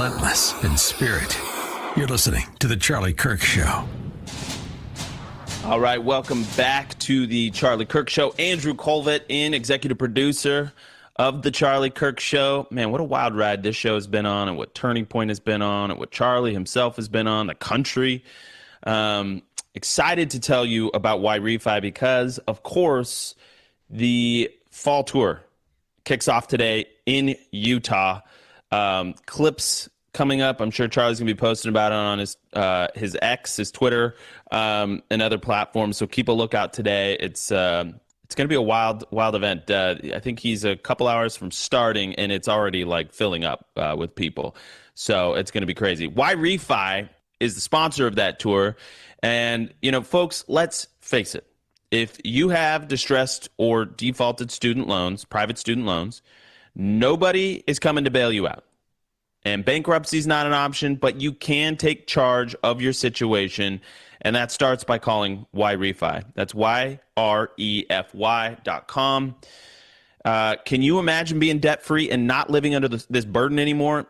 relentless in spirit. You're listening to The Charlie Kirk Show. All right, welcome back to The Charlie Kirk Show. Andrew Colvett in, executive producer of The Charlie Kirk Show. Man, what a wild ride this show has been on, and what Turning Point has been on, and what Charlie himself has been on, the country. Excited to tell you about Why Refi because, of course, the fall tour kicks off today in Utah. Clips coming up. I'm sure Charlie's going to be posting about it on his X, his Twitter, and other platforms. So keep a lookout today. It's going to be a wild event. I think he's a couple hours from starting, and it's already like filling up with people. So it's going to be crazy. Why Refi is the sponsor of that tour. And, you know, folks, let's face it. If you have distressed or defaulted student loans, private student loans, nobody is coming to bail you out. And bankruptcy is not an option, but you can take charge of your situation. And that starts by calling Why Refi. That's YREFY.com. Can you imagine being debt-free and not living under this burden anymore?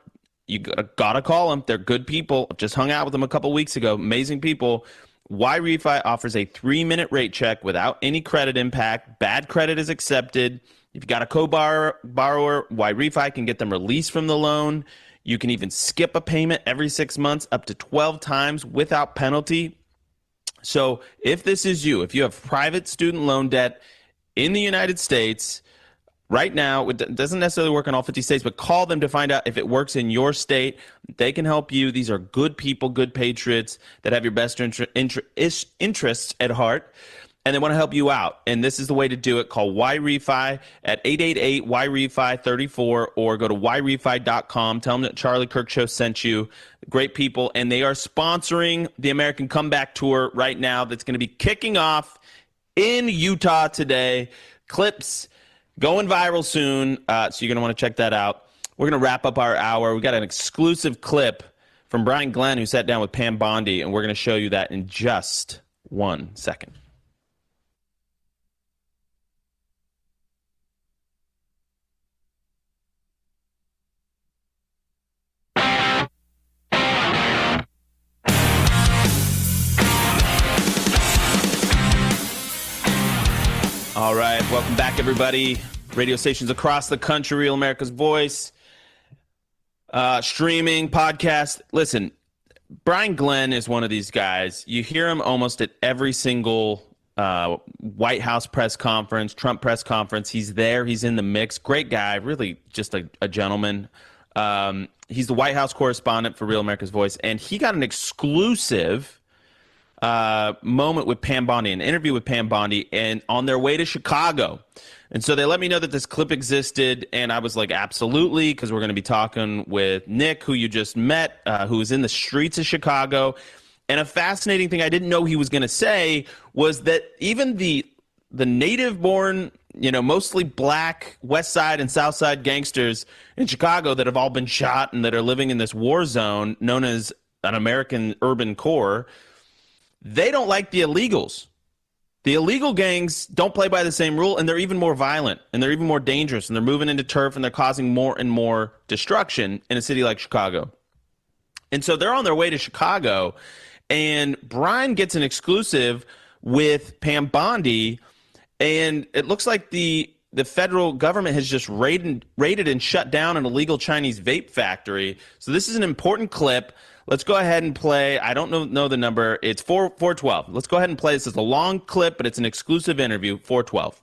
You gotta call them. They're good people. Just hung out with them a couple weeks ago. Amazing people. Why Refi offers a 3-minute rate check without any credit impact. Bad credit is accepted. If you got a co-borrower, Why Refi can get them released from the loan. You can even skip a payment every 6 months up to 12 times without penalty. So if this is you, if you have private student loan debt in the United States, right now, it doesn't necessarily work in all 50 states, but call them to find out if it works in your state. They can help you. These are good people, good patriots that have your best interests at heart, and they want to help you out. And this is the way to do it. Call Why Refi at 888-YREFI-34 or go to YREFI.com. Tell them that Charlie Kirk Show sent you. Great people. And they are sponsoring the American Comeback Tour right now that's going to be kicking off in Utah today. Clips going viral soon, so you're going to want to check that out. We're going to wrap up our hour. We got an exclusive clip from Brian Glenn, who sat down with Pam Bondi, and we're going to show you that in just 1 second. All right, welcome back, everybody. Radio stations across the country, Real America's Voice, streaming, podcast. Listen, Brian Glenn is one of these guys. You hear him almost at every single White House press conference, Trump press conference. He's there. He's in the mix. Great guy, really just a gentleman. He's the White House correspondent for Real America's Voice, and he got an exclusive moment with Pam Bondi, an interview with Pam Bondi, and on their way to Chicago. And so they let me know that this clip existed, and I was like, absolutely, because we're going to be talking with Nick, who you just met, who is in the streets of Chicago. And a fascinating thing I didn't know he was going to say was that even the native-born, you know, mostly black West Side and South Side gangsters in Chicago that have all been shot and that are living in this war zone known as an American urban core, they don't like the illegals. The illegal gangs don't play by the same rule, and they're even more violent, and they're even more dangerous, and they're moving into turf, and they're causing more and more destruction in a city like Chicago. And so they're on their way to Chicago, and Brian gets an exclusive with Pam Bondi, and it looks like the federal government has just raided and shut down an illegal Chinese vape factory. So this is an important clip. Let's go ahead and play. I don't know the number. It's 412. Let's go ahead and play. This is a long clip, but it's an exclusive interview, 412.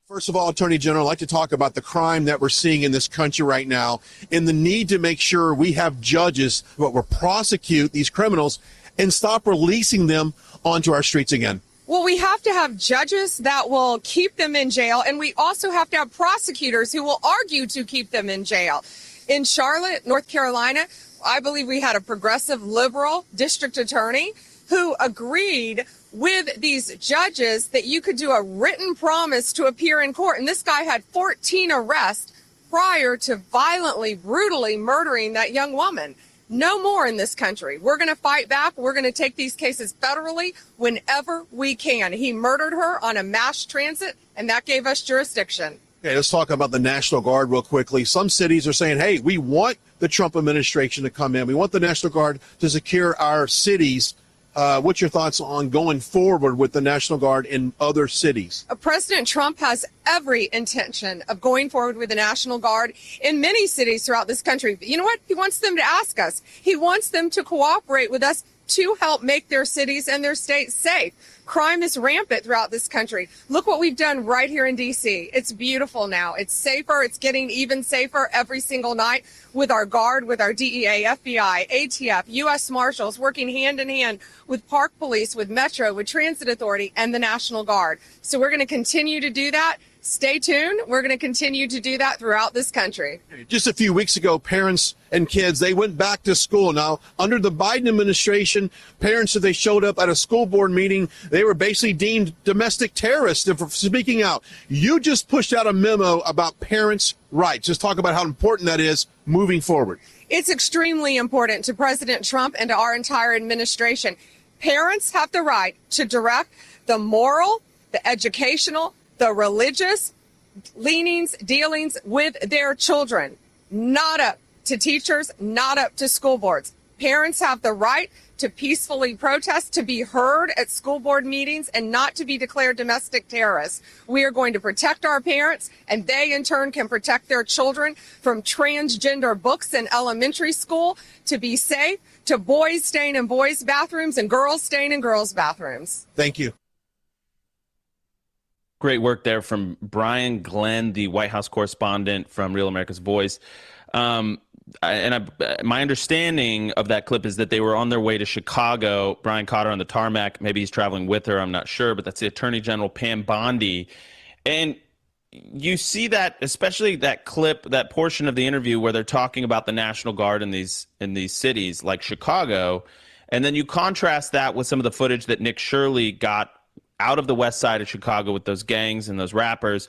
First of all, Attorney General, I'd like to talk about the crime that we're seeing in this country right now and the need to make sure we have judges who will prosecute these criminals and stop releasing them onto our streets again. Well, we have to have judges that will keep them in jail, and we also have to have prosecutors who will argue to keep them in jail. In Charlotte, North Carolina, I believe we had a progressive liberal district attorney who agreed with these judges that you could do a written promise to appear in court. And this guy had 14 arrests prior to violently, brutally murdering that young woman. No more in this country. We're going to fight back. We're going to take these cases federally whenever we can. He murdered her on a mass transit, and that gave us jurisdiction. Okay, let's talk about the National Guard real quickly. Some cities are saying, hey, we want the Trump administration to come in. We want the National Guard to secure our cities. What's your thoughts on going forward with the National Guard in other cities? President Trump has every intention of going forward with the National Guard in many cities throughout this country. But you know what? He wants them to ask us. He wants them to cooperate with us to help make their cities and their states safe. Crime is rampant throughout this country. Look what we've done right here in D.C. It's beautiful now. It's safer. It's getting even safer every single night with our Guard, with our DEA, FBI, ATF, U.S. Marshals, working hand in hand with Park Police, with Metro, with Transit Authority, and the National Guard. So we're going to continue to do that. Stay tuned. We're going to continue to do that throughout this country. Just a few weeks ago, parents and kids, they went back to school. Now, under the Biden administration, parents, if they showed up at a school board meeting, they were basically deemed domestic terrorists for speaking out. You just pushed out a memo about parents' rights. Just talk about how important that is moving forward. It's extremely important to President Trump and to our entire administration. Parents have the right to direct the moral, the educational, the religious leanings, dealings with their children, not up to teachers, not up to school boards. Parents have the right to peacefully protest, to be heard at school board meetings, and not to be declared domestic terrorists. We are going to protect our parents, and they in turn can protect their children from transgender books in elementary school, to be safe, to boys staying in boys' bathrooms and girls staying in girls' bathrooms. Thank you. Great work there from Brian Glenn, the White House correspondent from Real America's Voice. My understanding of that clip is that they were on their way to Chicago. Brian caught her on the tarmac. Maybe he's traveling with her. I'm not sure, but that's the Attorney General Pam Bondi. And you see that, especially that clip, that portion of the interview where they're talking about the National Guard in these cities like Chicago, and then you contrast that with some of the footage that Nick Shirley got out of the west side of Chicago with those gangs and those rappers,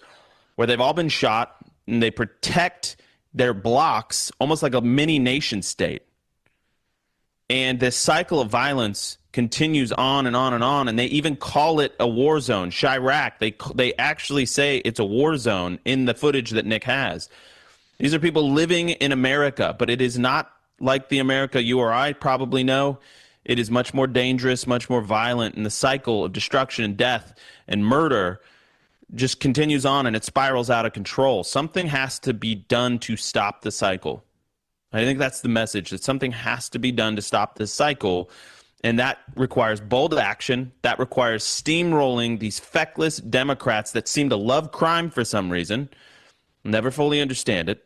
where they've all been shot and they protect their blocks almost like a mini nation state. And this cycle of violence continues on and on and on, and they even call it a war zone. Chirac, they actually say it's a war zone in the footage that Nick has. These are people living in America, but it is not like the America you or I probably know. It is much more dangerous, much more violent, and the cycle of destruction and death and murder just continues on, and it spirals out of control. Something has to be done to stop the cycle. I think that's the message, that something has to be done to stop this cycle, and that requires bold action. That requires steamrolling these feckless Democrats that seem to love crime for some reason. Never fully understand it.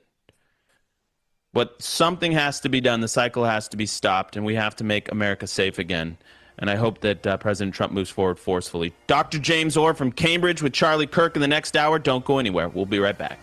But something has to be done. The cycle has to be stopped, and we have to make America safe again. And I hope that President Trump moves forward forcefully. Dr. James Orr from Cambridge with Charlie Kirk in the next hour. Don't go anywhere. We'll be right back.